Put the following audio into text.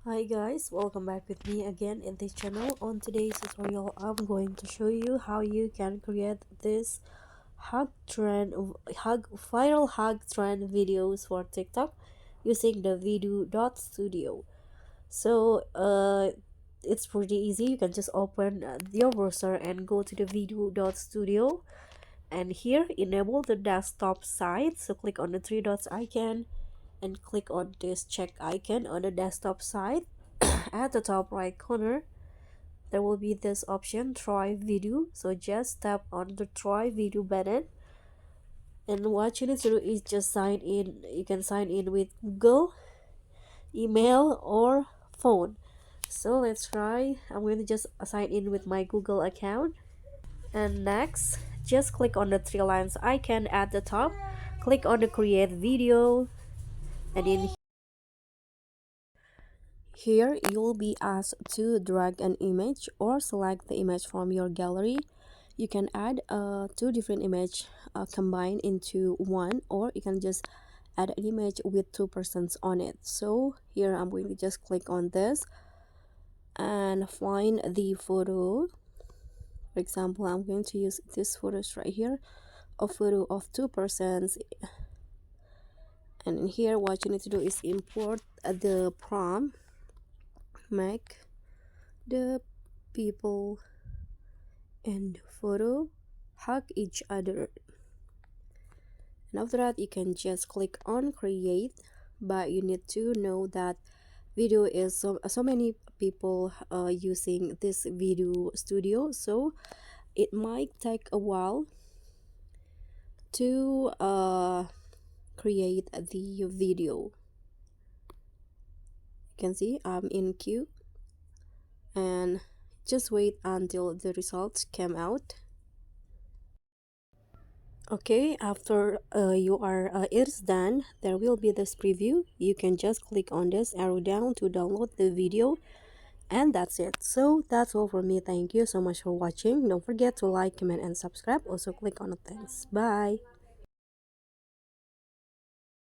Hi guys, welcome back with me again in this channel. On today's tutorial, I'm going to show you how you can create this hug trend, viral hug trend videos for TikTok using the video.studio. So it's pretty easy. You can just open your browser and go to the video.studio, and here enable the desktop side. So click on the three dots icon and click on this check icon on the desktop side. At the top right corner there will be this option try video, so just tap on the try video button, and what you need to do is just sign in. You can sign in with Google, email, or phone. So let's try. I'm going to just sign in with my Google account, and next just click on the three lines icon at the top, click on the create video, and in here, you'll be asked to drag an image or select the image from your gallery. You can add two different images combined into one, or you can just add an image with two persons on it. So here I'm going to just click on this and find the photo. For example, I'm going to use this photos right here, a photo of two persons. And in here, what you need to do is import the prompt, make the people and photo hug each other, and after that you can just click on create. But you need to know that video is so many people using this video studio, so it might take a while to create the video. You can see I'm in queue and just wait until the results come out. Okay, after it is done, there will be this preview. You can just click on this arrow down to download the video, and that's it. So that's all for me. Thank you so much for watching. Don't forget to like, comment, and subscribe. Also click on the thanks. Bye.